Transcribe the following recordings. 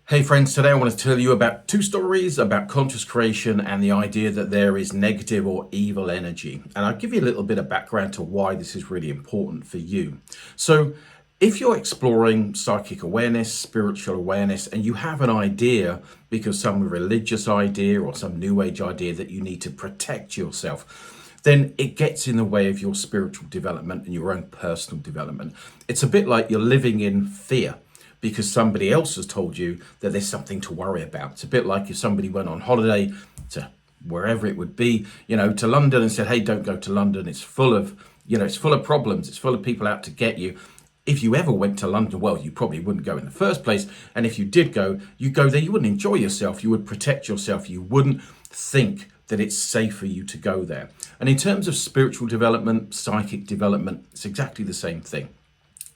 Hey friends, today I want to tell you about two stories about conscious creation and the idea that there is negative or evil energy. And I'll give you a little bit of background to why this is really important for you. So if you're exploring psychic awareness, spiritual awareness, and you have an idea, because some religious idea or some new age idea that you need to protect yourself, then it gets in the way of your spiritual development and your own personal development. It's a bit like you're living in fear because somebody else has told you that there's something to worry about. It's a bit like if somebody went on holiday to wherever it would be, to London and said, hey, don't go to London. It's full of, it's full of problems. It's full of people out to get you. If you ever went to London, well, you probably wouldn't go in the first place. And if you did go, you go there, you wouldn't enjoy yourself. You would protect yourself. You wouldn't think that it's safe for you to go there. And in terms of spiritual development, psychic development, it's exactly the same thing.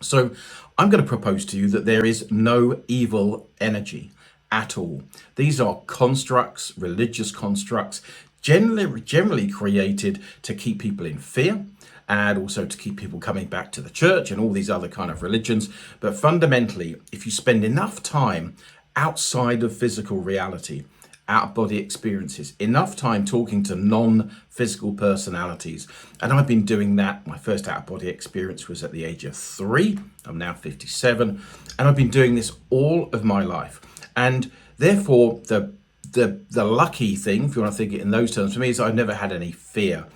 So I'm going to propose to you that there is no evil energy at all. These are constructs, religious constructs, generally created to keep people in fear and also to keep people coming back to the church and all these other kind of religions. But fundamentally, if you spend enough time outside of physical reality, out-of-body experiences, enough time talking to non-physical personalities. And I've been doing that. My first out-of-body experience was at the age of 3. I'm now 57. And I've been doing this all of my life. And therefore, the lucky thing, if you want to think it in those terms, for me is I've never had any fear.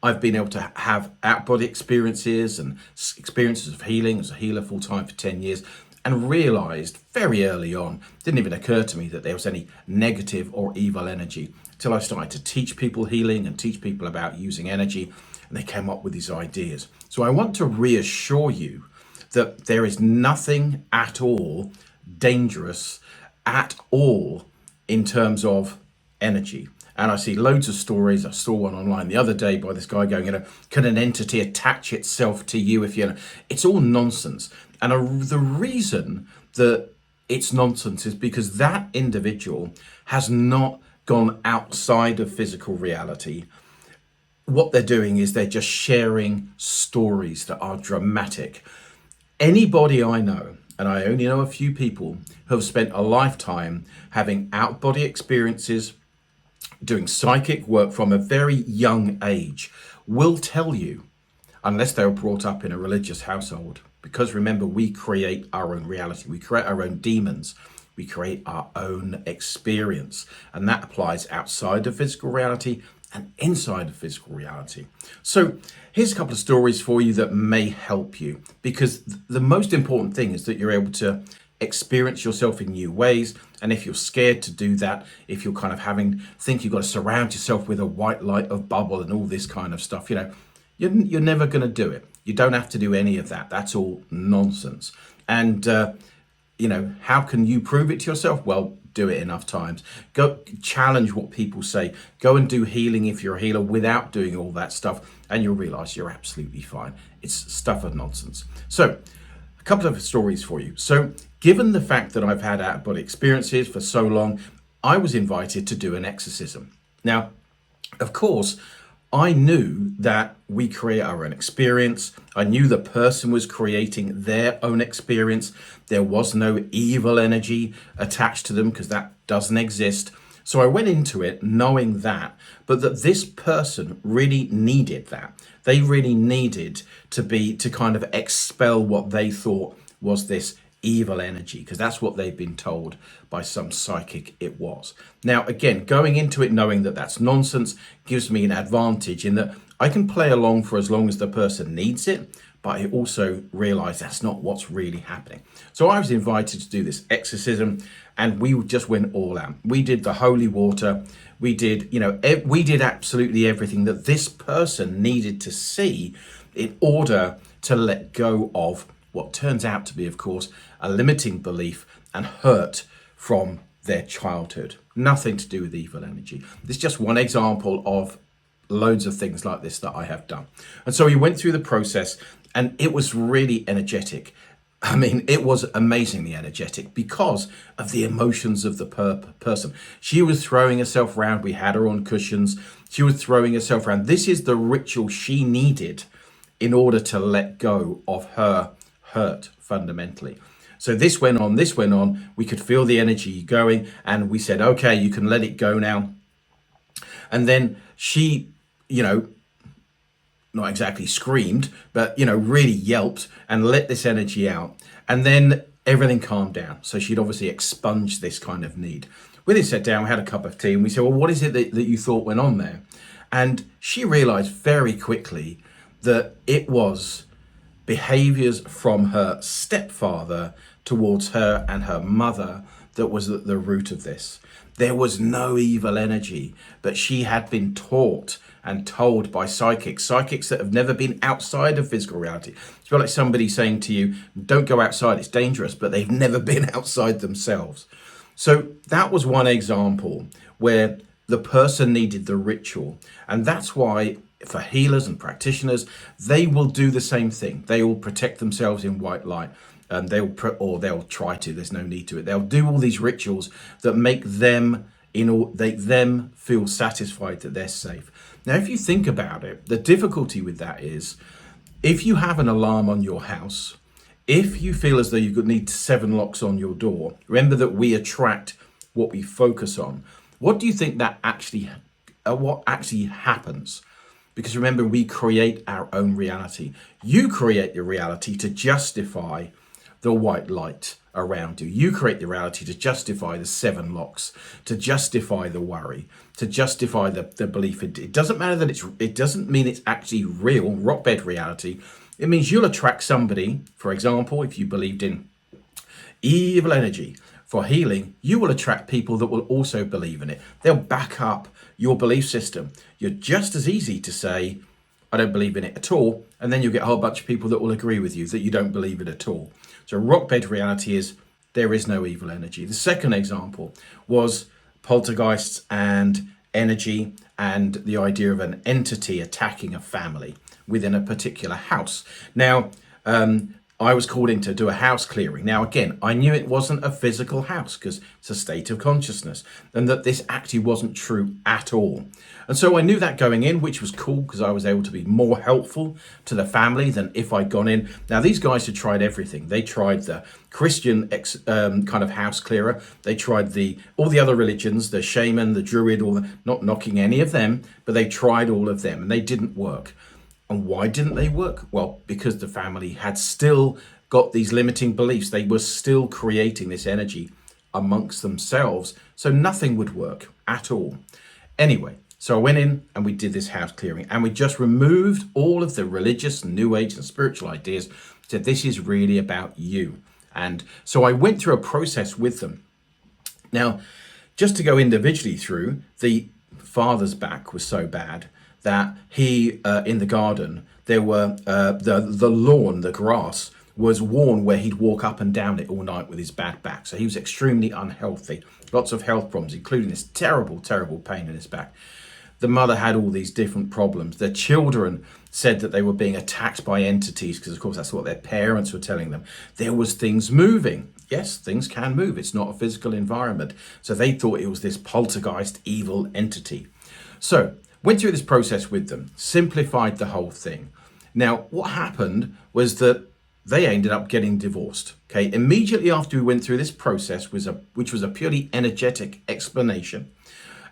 I've been able to have out-of-body experiences and experiences of healing as a healer full-time for 10 years. And realized very early on, didn't even occur to me that there was any negative or evil energy until I started to teach people healing and teach people about using energy, and they came up with these ideas. So I want to reassure you that there is nothing at all dangerous at all in terms of energy. And I see loads of stories. I saw one online the other day by this guy going, can an entity attach itself to you if you, it's all nonsense. And the reason that it's nonsense is because that individual has not gone outside of physical reality. What they're doing is they're just sharing stories that are dramatic. Anybody I know, and I only know a few people who have spent a lifetime having out-body experiences, doing psychic work from a very young age, will tell you, unless they were brought up in a religious household, because remember, we create our own reality, we create our own demons, we create our own experience, and that applies outside of physical reality and inside of physical reality. So here's a couple of stories for you that may help you, because the most important thing is that you're able to experience yourself in new ways. And if you're scared to do that, if you're kind of think you've got to surround yourself with a white light of bubble and all this kind of stuff, you're never going to do it. You don't have to do any of that. That's all nonsense. And, how can you prove it to yourself? Well, do it enough times. Go challenge what people say. Go and do healing if you're a healer without doing all that stuff. And you'll realize you're absolutely fine. It's stuff of nonsense. So a couple of stories for you. So given the fact that I've had out-of-body experiences for so long, I was invited to do an exorcism. Now, of course, I knew that we create our own experience. I knew the person was creating their own experience. There was no evil energy attached to them because that doesn't exist. So I went into it knowing that, but that this person really needed that. They really needed to kind of expel what they thought was this evil energy, because that's what they've been told by some psychic it was. Now, again, going into it knowing that that's nonsense gives me an advantage in that I can play along for as long as the person needs it, but I also realize that's not what's really happening. So I was invited to do this exorcism, and we just went all out. We did the holy water. We did, we did absolutely everything that this person needed to see in order to let go of what turns out to be, of course, a limiting belief and hurt from their childhood. Nothing to do with evil energy. This is just one example of loads of things like this that I have done. And so we went through the process, and it was really energetic. I mean, it was amazingly energetic because of the emotions of the person. She was throwing herself around. We had her on cushions. She was throwing herself around. This is the ritual she needed in order to let go of her hurt fundamentally. So this went on, this went on. We could feel the energy going, and we said, okay, you can let it go now. And then she, you know, not exactly screamed, but, you know, really yelped and let this energy out. And then everything calmed down. So she'd obviously expunged this kind of need. We then sat down, we had a cup of tea, and we said, well, what is it that you thought went on there? And she realized very quickly that it was behaviors from her stepfather towards her and her mother that was the root of this. There was no evil energy, but she had been taught and told by psychics that have never been outside of physical reality. It's like somebody saying to you, don't go outside, it's dangerous, but they've never been outside themselves. So that was one example where the person needed the ritual. And that's why for healers and practitioners, they will do the same thing. They will protect themselves in white light. They'll try to. There's no need to it. They'll do all these rituals that make them feel satisfied that they're safe. Now, if you think about it, the difficulty with that is, if you have an alarm on your house, if you feel as though you need 7 locks on your door, remember that we attract what we focus on. What do you think that what actually happens? Because remember, we create our own reality. You create the reality to justify the white light around you. You create the reality to justify the 7 locks, to justify the worry, to justify the belief. It doesn't matter that it doesn't mean it's actually real, rock bed reality. It means you'll attract somebody, for example, if you believed in evil energy for healing, you will attract people that will also believe in it. They'll back up your belief system. You're just as easy to say, I don't believe in it at all, and then you get a whole bunch of people that will agree with you that you don't believe it at all. So rock bed reality is there is no evil energy. The second example was poltergeists and energy and the idea of an entity attacking a family within a particular house. Now, I was called in to do a house clearing. Now, again, I knew it wasn't a physical house because it's a state of consciousness, and that this actually wasn't true at all. And so I knew that going in, which was cool because I was able to be more helpful to the family than if I'd gone in. Now, these guys had tried everything. They tried the Christian kind of house clearer. They tried all the other religions, the shaman, the druid, not knocking any of them, but they tried all of them and they didn't work. And why didn't they work? Well, because the family had still got these limiting beliefs. They were still creating this energy amongst themselves. So nothing would work at all. Anyway, so I went in and we did this house clearing and we just removed all of the religious, new age and spiritual ideas. Said, this is really about you. And so I went through a process with them. Now, just to go individually through, the father's back was so bad that he, in the garden, there were the lawn, the grass was worn where he'd walk up and down it all night with his bad back. So he was extremely unhealthy, lots of health problems, including this terrible, terrible pain in his back. The mother had all these different problems. The children said that they were being attacked by entities because, of course, that's what their parents were telling them. There was things moving. Yes, things can move. It's not a physical environment. So they thought it was this poltergeist evil entity. So went through this process with them, simplified the whole thing. Now, what happened was that they ended up getting divorced. Okay, immediately after we went through this process, which was a purely energetic explanation,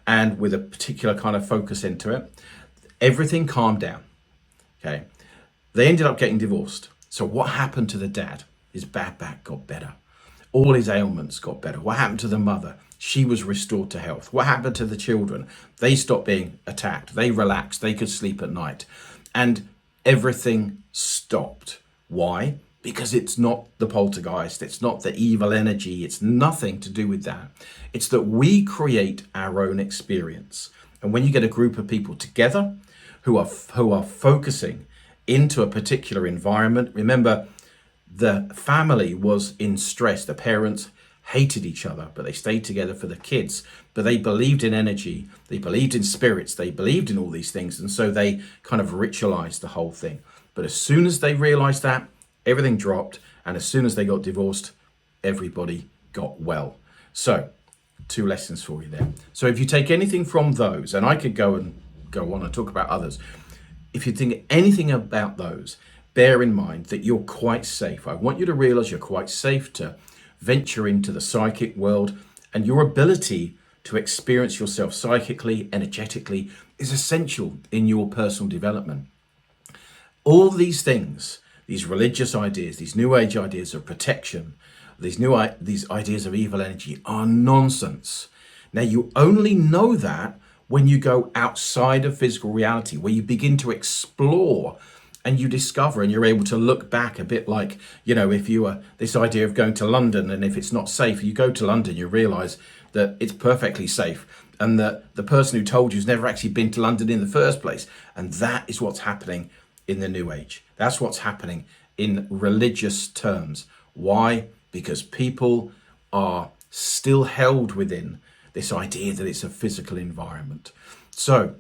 and with a particular kind of focus into it, everything calmed down. Okay, they ended up getting divorced. So what happened to the dad? His bad back got better. All his ailments got better. What happened to the mother? She was restored to health. What happened to the children? They stopped being attacked. They relaxed. They could sleep at night. And everything stopped. Why? Because it's not the poltergeist. It's not the evil energy. It's nothing to do with that. It's that we create our own experience. And when you get a group of people together who are focusing into a particular environment, remember, the family was in stress. The parents hated each other, but they stayed together for the kids. But they believed in energy. They believed in spirits. They believed in all these things. And so they kind of ritualized the whole thing. But as soon as they realized that, everything dropped. And as soon as they got divorced, everybody got well. So 2 lessons for you there. So if you take anything from those, and I could go on and talk about others. If you think anything about those, bear in mind that you're quite safe. I want you to realize you're quite safe to venture into the psychic world, and your ability to experience yourself psychically, energetically, is essential in your personal development. All these things, these religious ideas, these new age ideas of protection, these ideas of evil energy are nonsense. Now, you only know that when you go outside of physical reality, where you begin to explore and you discover, and you're able to look back a bit like, if you were this idea of going to London, and if it's not safe, you go to London, you realize that it's perfectly safe, and that the person who told you has never actually been to London in the first place. And that is what's happening in the new age. That's what's happening in religious terms. Why? Because people are still held within this idea that it's a physical environment. So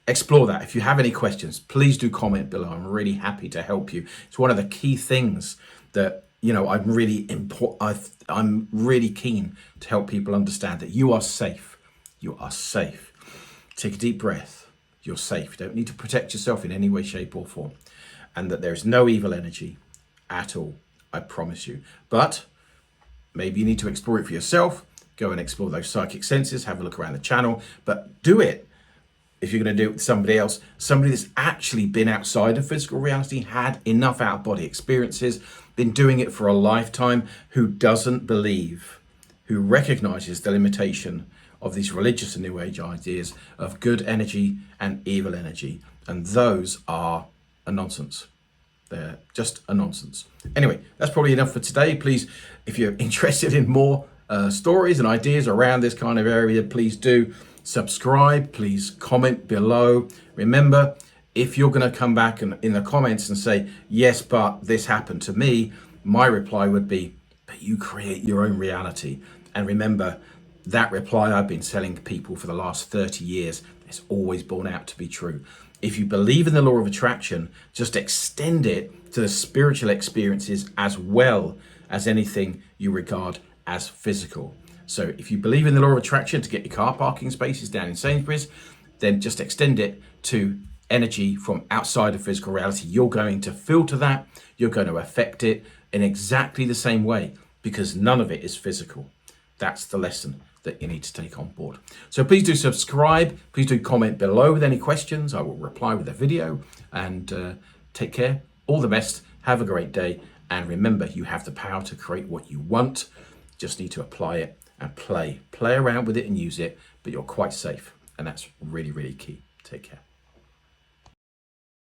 explore that. If you have any questions, please do comment below. I'm really happy to help you. It's one of the key things that I'm really keen to help people understand, that you are safe. You are safe. Take a deep breath. You're safe. You don't need to protect yourself in any way, shape or form. And that there's no evil energy at all. I promise you. But maybe you need to explore it for yourself. Go and explore those psychic senses. Have a look around the channel. But do it, if you're going to do it with somebody else, somebody that's actually been outside of physical reality, had enough out-of-body experiences, been doing it for a lifetime, who doesn't believe, who recognizes the limitation of these religious and new age ideas of good energy and evil energy. And those are a nonsense. They're just a nonsense. Anyway, that's probably enough for today. Please, if you're interested in more stories and ideas around this kind of area, please do subscribe. Please comment below. Remember, if you're going to come back and in the comments and say, yes, but this happened to me, my reply would be, but you create your own reality. And remember, that reply I've been telling people for the last 30 years, it's always borne out to be true. If you believe in the law of attraction, just extend it to the spiritual experiences as well as anything you regard as physical. So if you believe in the law of attraction to get your car parking spaces down in Sainsbury's, then just extend it to energy from outside of physical reality. You're going to filter that. You're going to affect it in exactly the same way, because none of it is physical. That's the lesson that you need to take on board. So please do subscribe. Please do comment below with any questions. I will reply with a video. And take care. All the best. Have a great day. And remember, you have the power to create what you want. Just need to apply it and play around with it and use it. But you're quite safe. And that's really, really key. Take care.